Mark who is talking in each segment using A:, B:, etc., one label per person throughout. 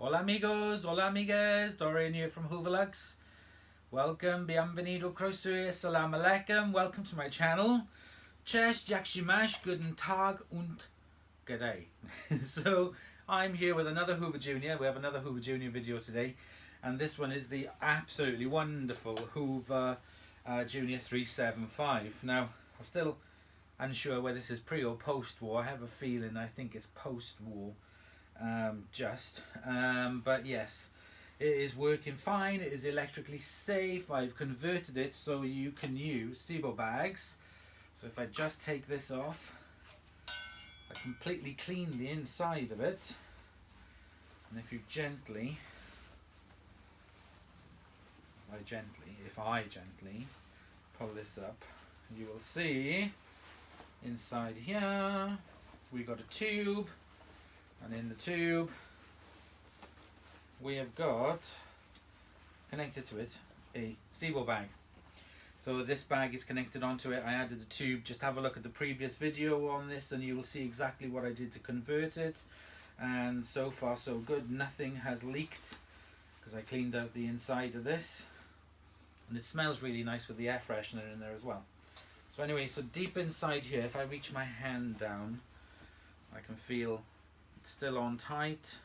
A: Hola amigos, hola amigas, Dorian here from Hoover. Welcome, bienvenido, croeso, assalamu alaikum, welcome to my channel. Cześć, jak się masz, guten tag und g'day. So, I'm here with another Hoover Junior. We have another Hoover Junior video today. And this one is the absolutely wonderful Hoover Junior 375. Now, I'm still unsure whether this is pre or post-war. I have a feeling I think it's post-war. But yes, it is working fine. It is electrically safe. I've converted it so you can use SIBO bags. So if I just take this off, I completely clean the inside of it, and if you gently, if I gently pull this up, you will see inside here we got a tube. And in the tube, we have got, connected to it, a SIBO bag. So this bag is connected onto it. I added a tube. Just have a look at the previous video on this and you will see exactly what I did to convert it. And so far so good. Nothing has leaked because I cleaned out the inside of this. And it smells really nice with the air freshener in there as well. So anyway, so deep inside here, if I reach my hand down, I can feel it's still on tight.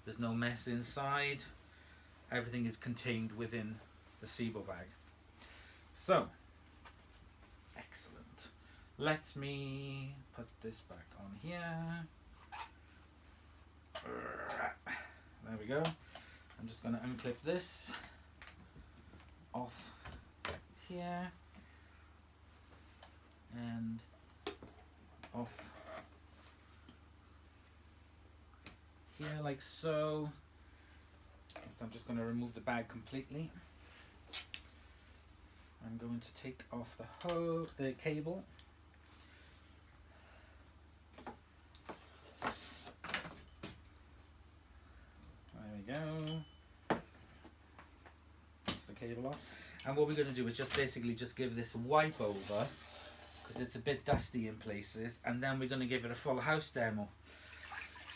A: There's no mess inside. Everything is contained within the SIBO bag. So, excellent. Let me put this back on here. There we go. I'm just going to unclip this off here and off here, like so. So I'm just going to remove the bag completely. I'm going to take off the cable. There we go. That's the cable off. And what we're going to do is just basically just give this a wipe over because it's a bit dusty in places, and then we're going to give it a full house demo.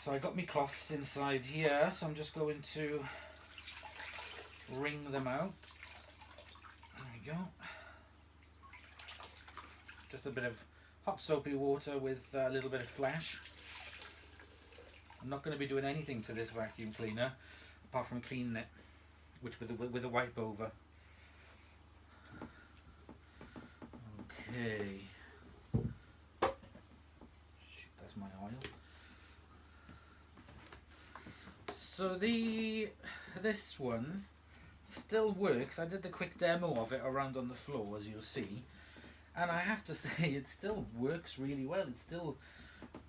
A: So I got my cloths inside here, so I'm just going to wring them out. There we go. Just a bit of hot soapy water with a little bit of flash. I'm not going to be doing anything to this vacuum cleaner apart from cleaning it, which with a wipe over. Okay. Shoot, that's my oil. So this one still works. I did the quick demo of it around on the floor, as you'll see, and I have to say it still works really well. It still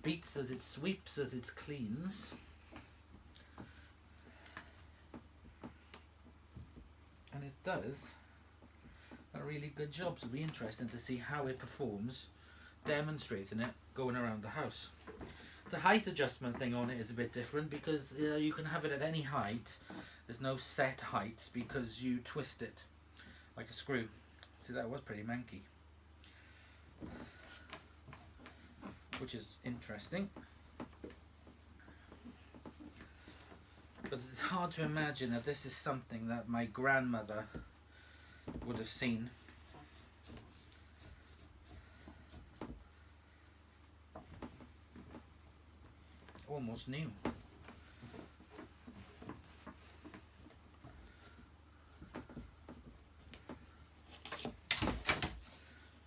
A: beats as it sweeps, as it cleans. And it does a really good job. So it'll be interesting to see how it performs, demonstrating it going around the house. The height adjustment thing on it is a bit different because you can have it at any height. There's no set height because you twist it like a screw. See, that was pretty manky, which is interesting. But it's hard to imagine that this is something that my grandmother would have seen. Almost new.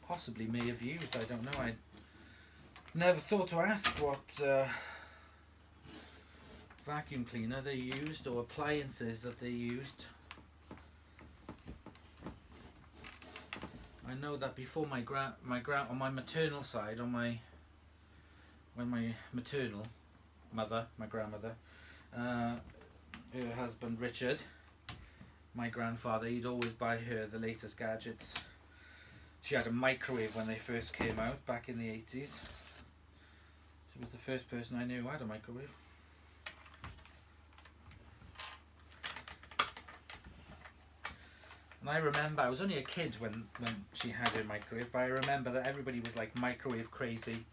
A: Possibly may have used, I don't know. I never thought to ask what vacuum cleaner they used or appliances that they used. I know that before my on my maternal side, when my maternal mother, my grandmother, her husband Richard, my grandfather, he'd always buy her the latest gadgets. She had a microwave when they first came out back in the 80s. She was the first person I knew who had a microwave. And I remember, I was only a kid when she had her microwave, but I remember that everybody was like microwave crazy.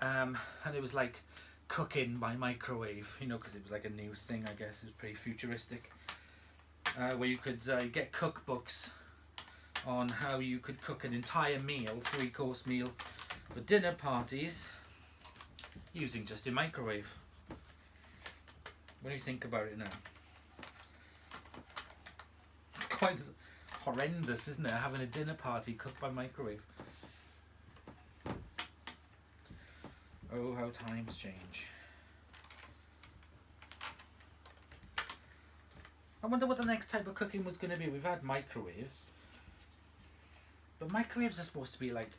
A: And it was like cooking by microwave, you know, because it was like a new thing, I guess. It was pretty futuristic, where you could get cookbooks on how you could cook an entire meal, 3-course meal for dinner parties using just a microwave. What do you think about it now? Quite horrendous, isn't it, having a dinner party cooked by microwave? Oh, how times change. I wonder what the next type of cooking was going to be. We've had microwaves, but microwaves are supposed to be like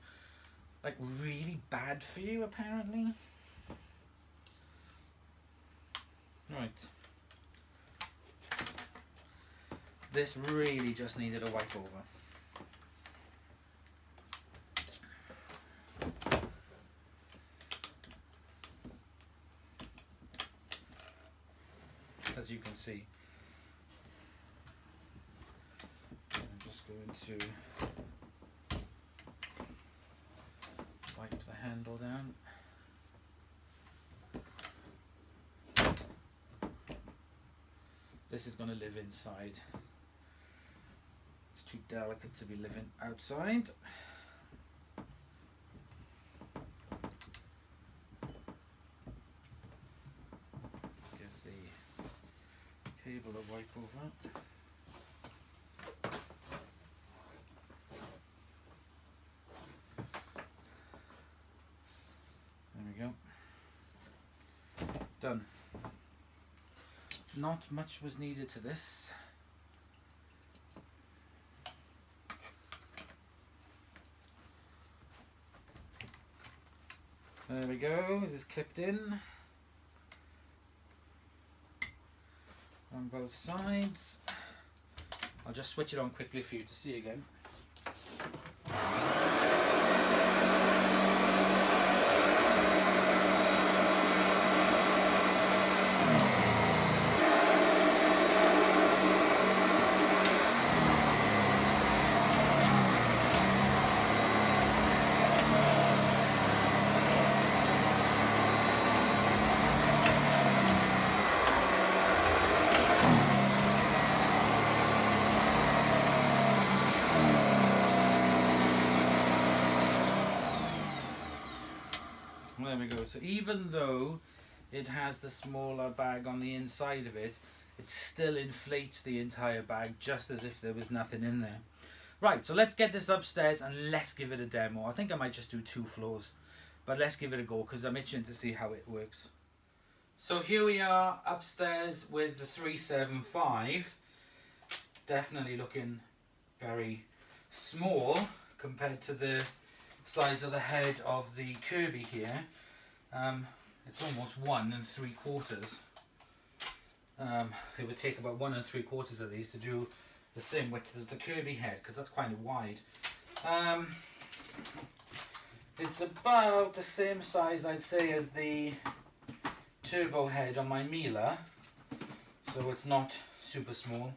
A: really bad for you, apparently. Right. This really just needed a wipe over. As you can see, I'm just going to wipe the handle down. This is going to live inside. It's too delicate to be living outside. Let's give the cable a wipe over. There we go. Done. Not much was needed to this. There we go, this is clipped in on both sides. I'll just switch it on quickly for you to see again. There we go. So even though it has the smaller bag on the inside of it, it still inflates the entire bag just as if there was nothing in there. Right, so let's get this upstairs and let's give it a demo. I think I might just do 2 floors, but let's give it a go because I'm itching to see how it works. So here we are upstairs with the 375. Definitely looking very small compared to the size of the head of the Kirby here. It's almost 1 3/4. It would take about 1 3/4 of these to do the same width as the Kirby head, because that's kind of wide. It's about the same size, I'd say, as the turbo head on my Miele, so it's not super small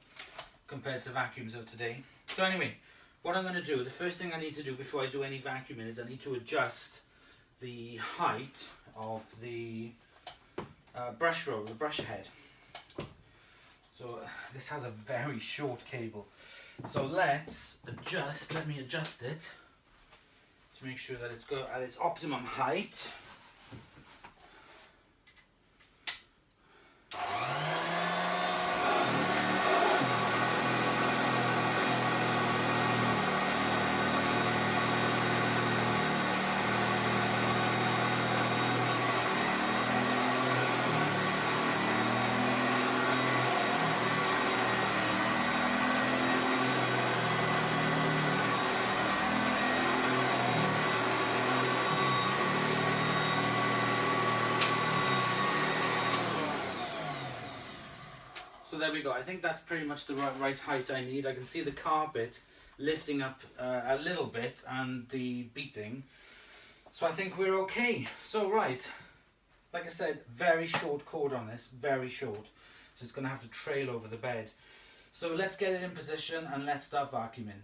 A: compared to vacuums of today. So anyway, what I'm going to do, the first thing I need to do before I do any vacuuming is I need to adjust the height of the brush roll, the brush head. So this has a very short cable. So let me adjust it to make sure that it's got at its optimum height. So there we go. I think that's pretty much the right height I need. I can see the carpet lifting up a little bit and the beating. So I think we're okay. So right, like I said, very short cord on this, very short. So it's going to have to trail over the bed. So let's get it in position and let's start vacuuming.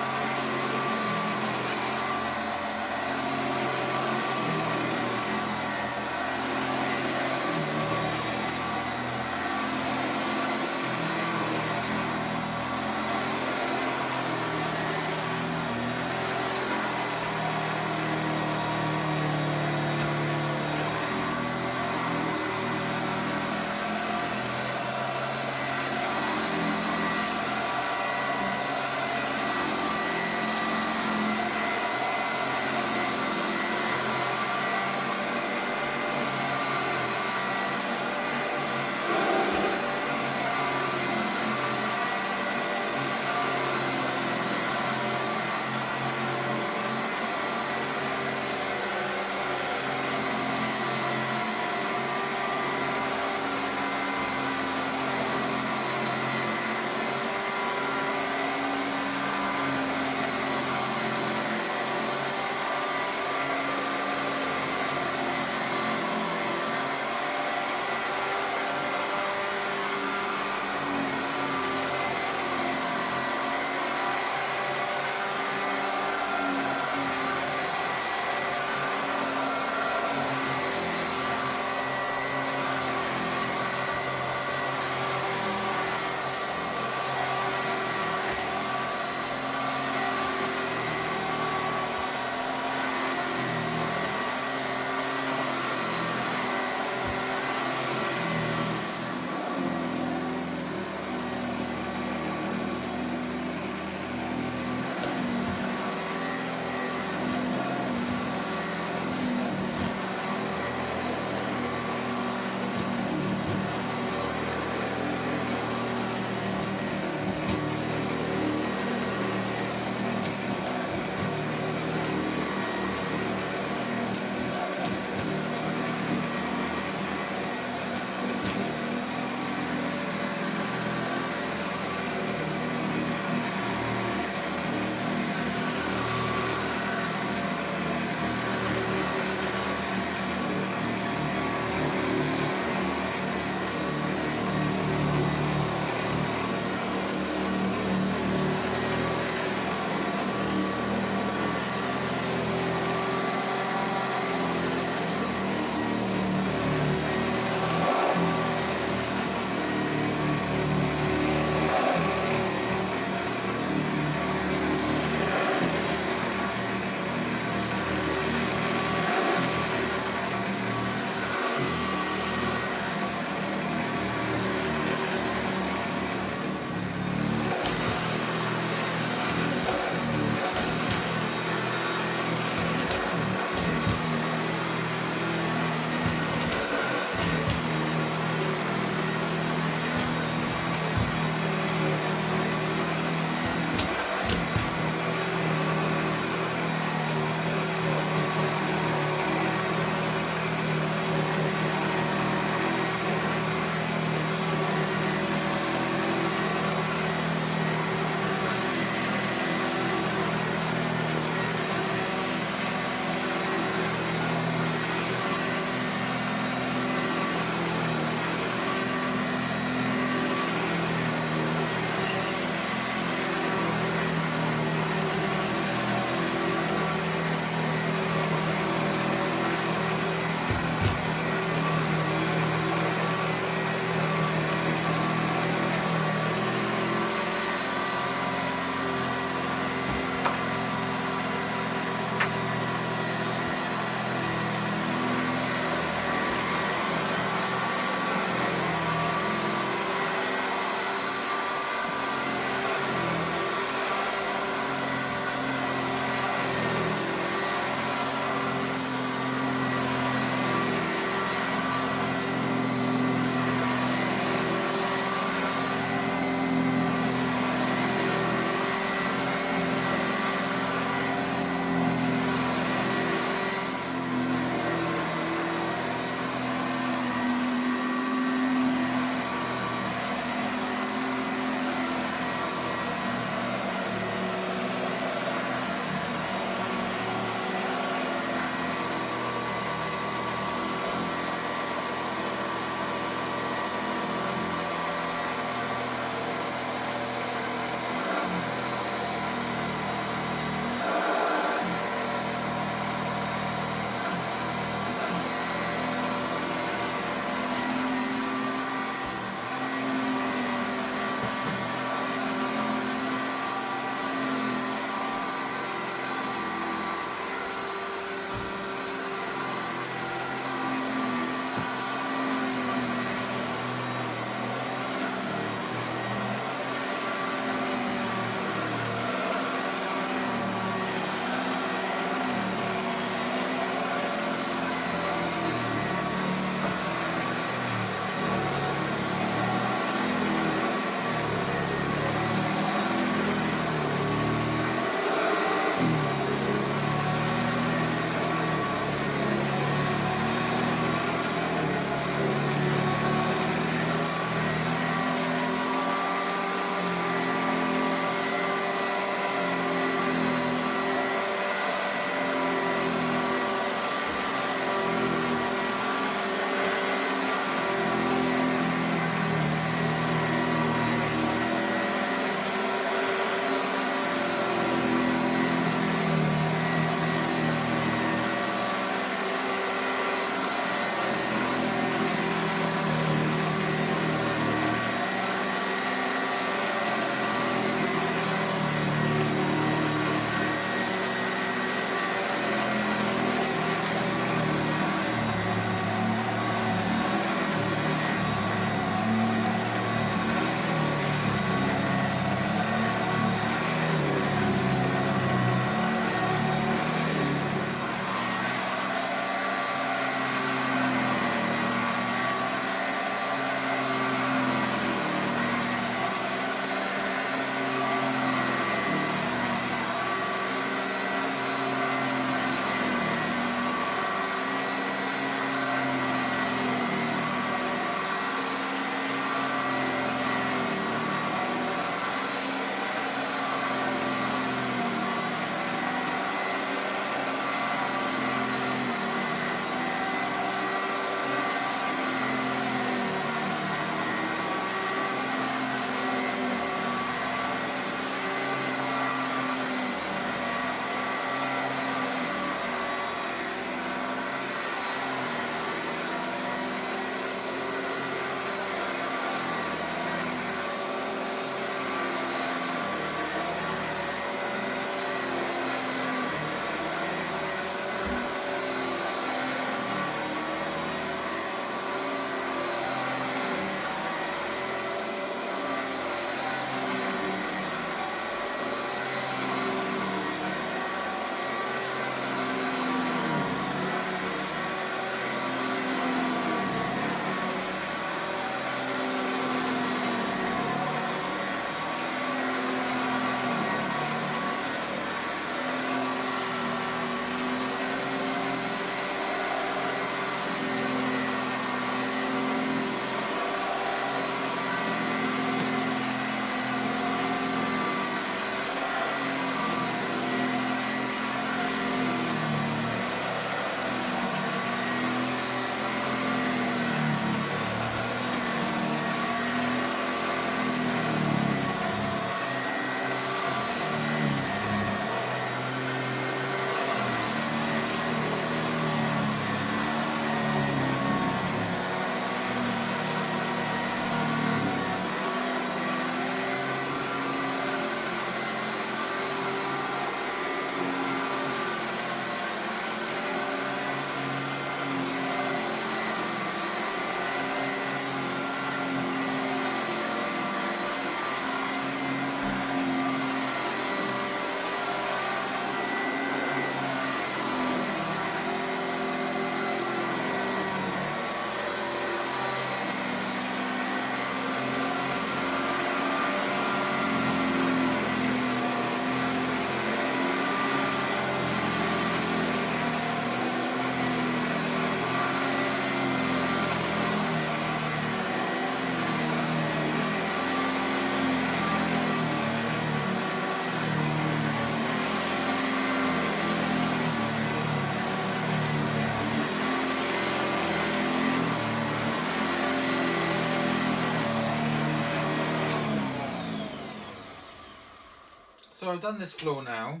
A: So I've done this floor now,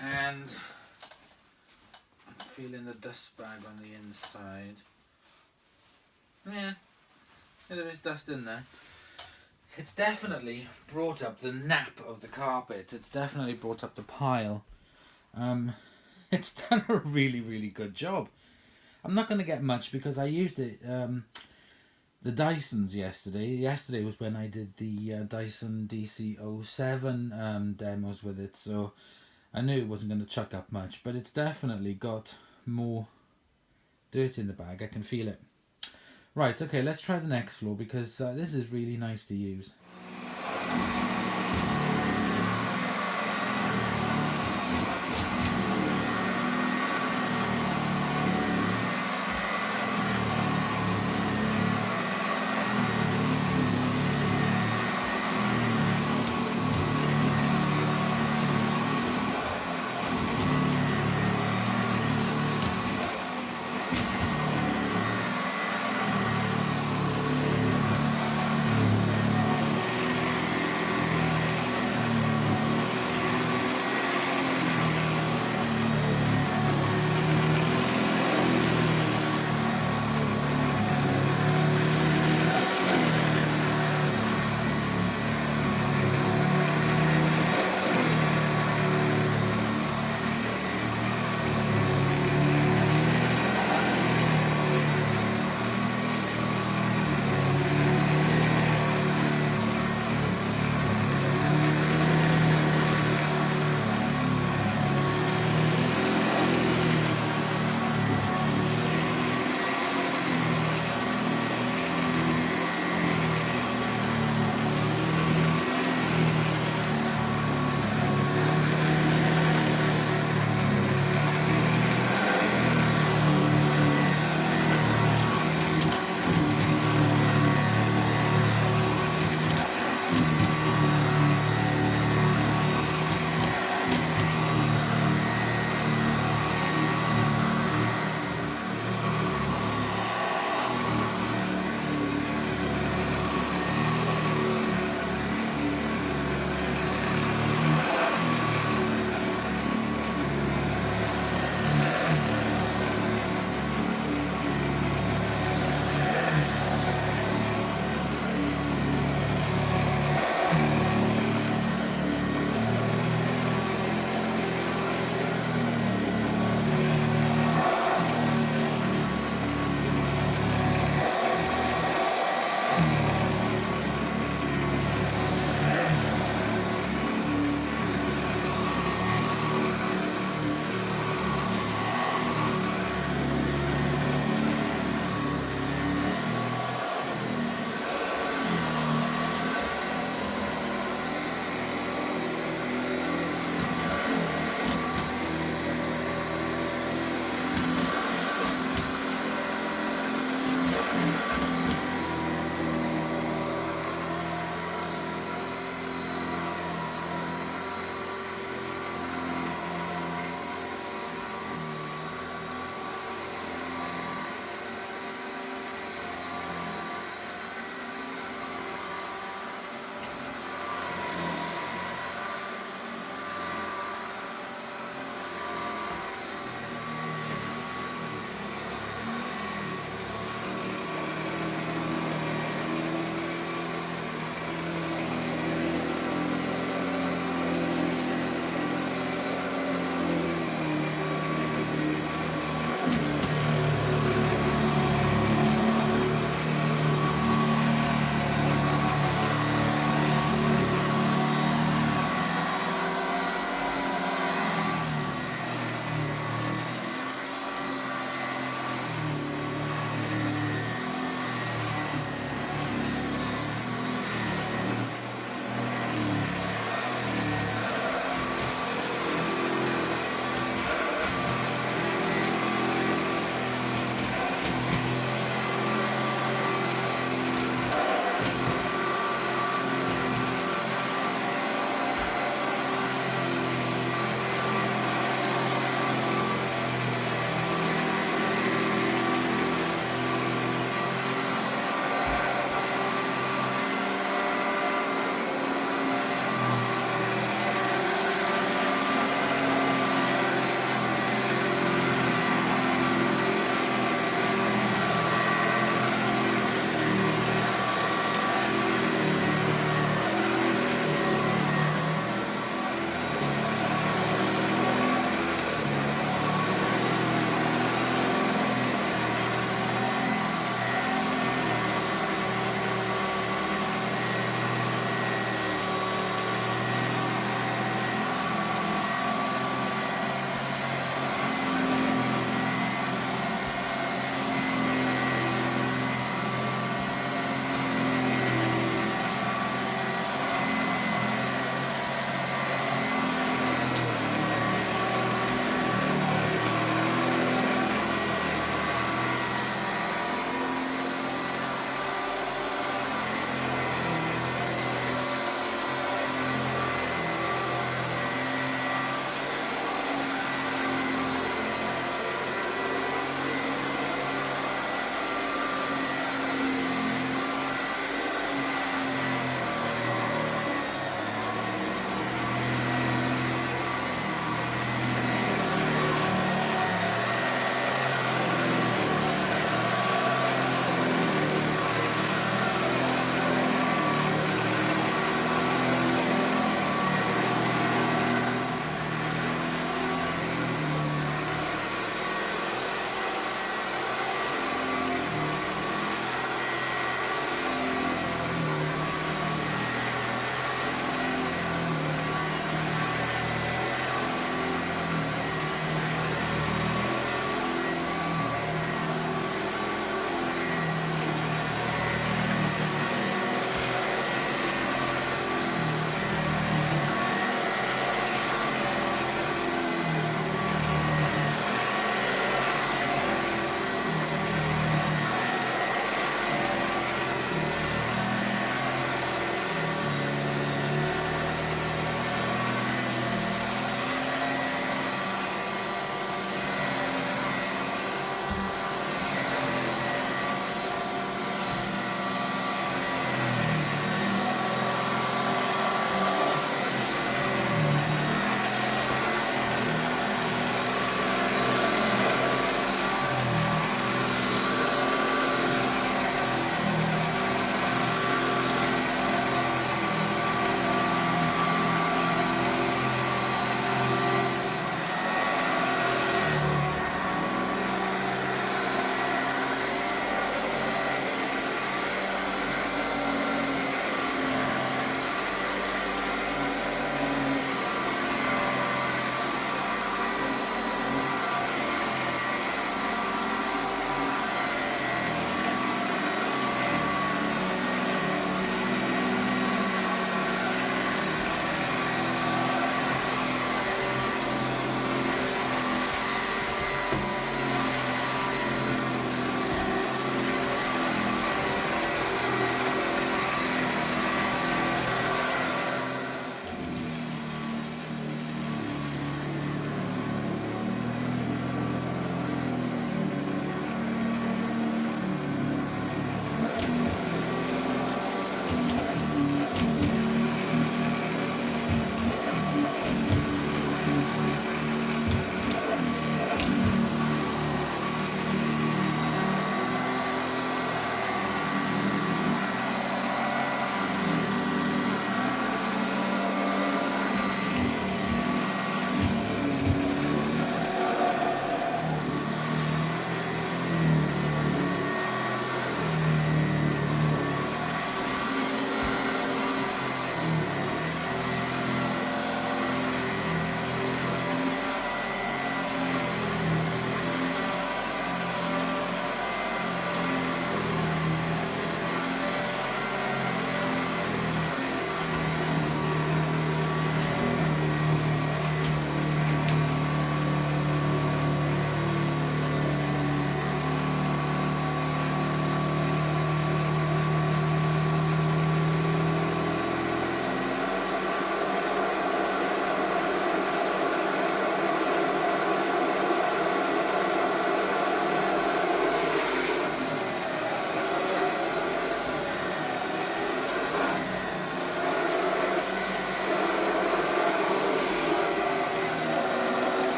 A: and I'm feeling the dust bag on the inside. Yeah, there is dust in there. It's definitely brought up the nap of the carpet. It's definitely brought up the pile. It's done a really good job. I'm not going to get much because I used it, the Dysons yesterday. Yesterday was when I did the Dyson DC07 demos with it, so I knew it wasn't going to chuck up much, but it's definitely got more dirt in the bag. I can feel it. Right, okay, let's try the next floor because this is really nice to use.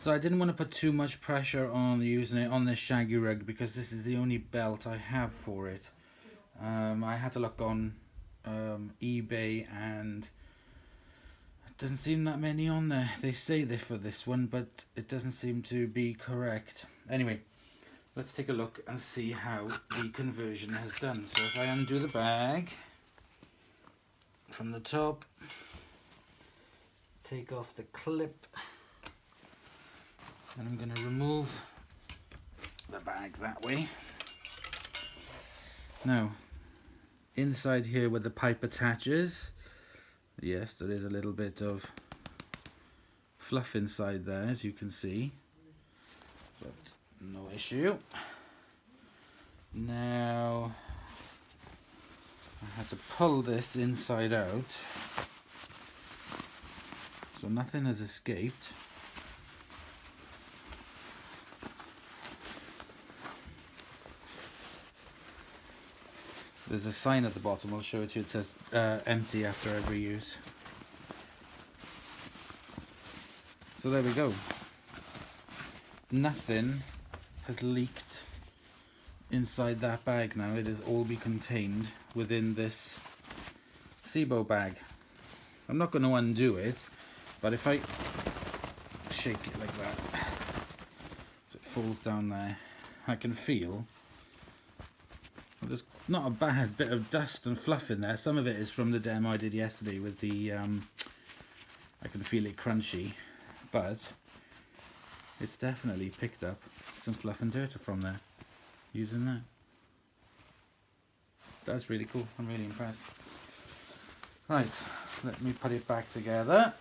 A: So I didn't want to put too much pressure on using it on this Shaggy rug because this is the only belt I have for it. I had to look on eBay and it doesn't seem that many on there. They say they're for this one, but it doesn't seem to be correct. Anyway, let's take a look and see how the conversion has done. So if I undo the bag from the top, take off the clip, and I'm going to remove the bag that way. Now, inside here where the pipe attaches, yes, there is a little bit of fluff inside there, as you can see, but no issue. Now, I had to pull this inside out, so nothing has escaped. There's a sign at the bottom, I'll show it to you, it says empty after every use. So there we go. Nothing has leaked inside that bag now. It is all be contained within this SIBO bag. I'm not going to undo it, but if I shake it like that, so it falls down there, I can feel there's not a bad bit of dust and fluff in there. Some of it is from the demo I did yesterday with the, I can feel it crunchy, but it's definitely picked up some fluff and dirt from there using that. That's really cool. I'm really impressed. Right, let me put it back together.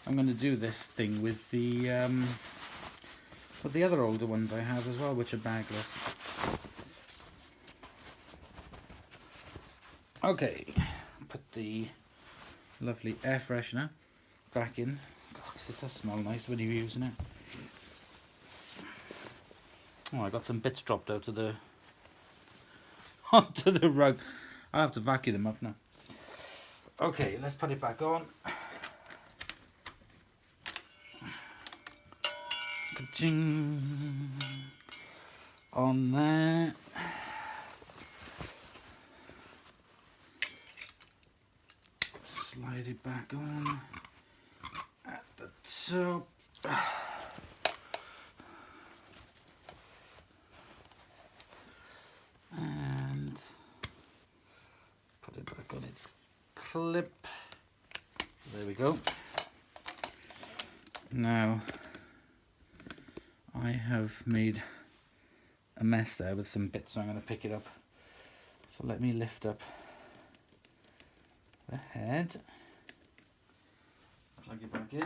A: I'm going to do this thing with the other older ones I have as well, which are bagless. Okay, put the lovely air freshener back in. God, it does smell nice when you're using it. Oh, I got some bits dropped out of the onto the rug. I'll have to vacuum them up now. Okay, let's put it back on. Ka-ching. On there. Slide it back on at the top. And put it back on its clip. There we go. Now, I have made a mess there with some bits, so I'm going to pick it up. So let me lift up the head, plug it back in.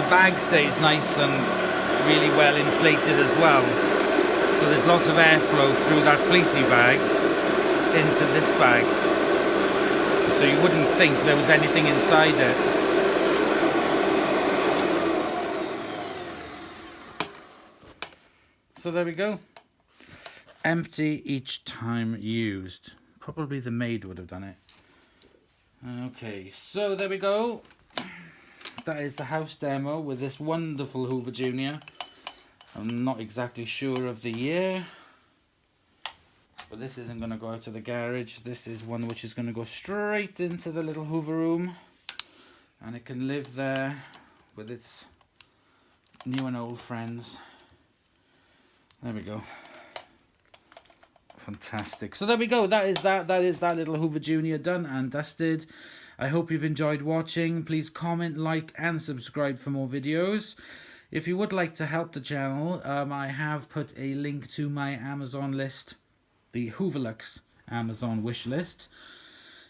A: Bag stays nice and really well inflated as well, so there's lots of airflow through that fleecy bag into this bag, so you wouldn't think there was anything inside it. So there we go, empty each time used. Probably the maid would have done it. Okay, so there we go. That is the house demo with this wonderful Hoover Junior. I'm not exactly sure of the year, but this isn't going to go out to the garage. This is one which is going to go straight into the little Hoover room, and it can live there with its new and old friends. There we go. Fantastic. So there we go. That is that little Hoover Junior done and dusted. I hope you've enjoyed watching. Please comment, like, and subscribe for more videos. If you would like to help the channel, I have put a link to my Amazon list, the Hooverlux Amazon wish list,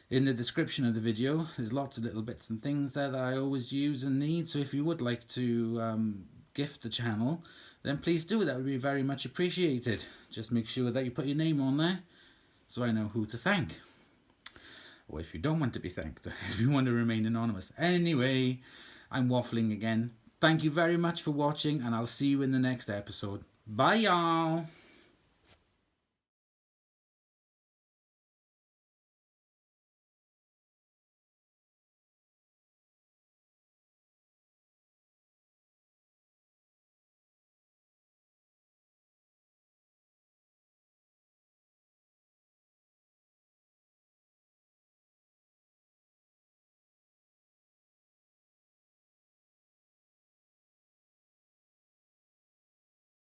A: in the description of the video. There's lots of little bits and things there that I always use and need. So if you would like to gift the channel, then please do. That would be very much appreciated. Just make sure that you put your name on there so I know who to thank. Or if you don't want to be thanked, if you want to remain anonymous. Anyway, I'm waffling again. Thank you very much for watching, and I'll see you in the next episode. Bye, y'all.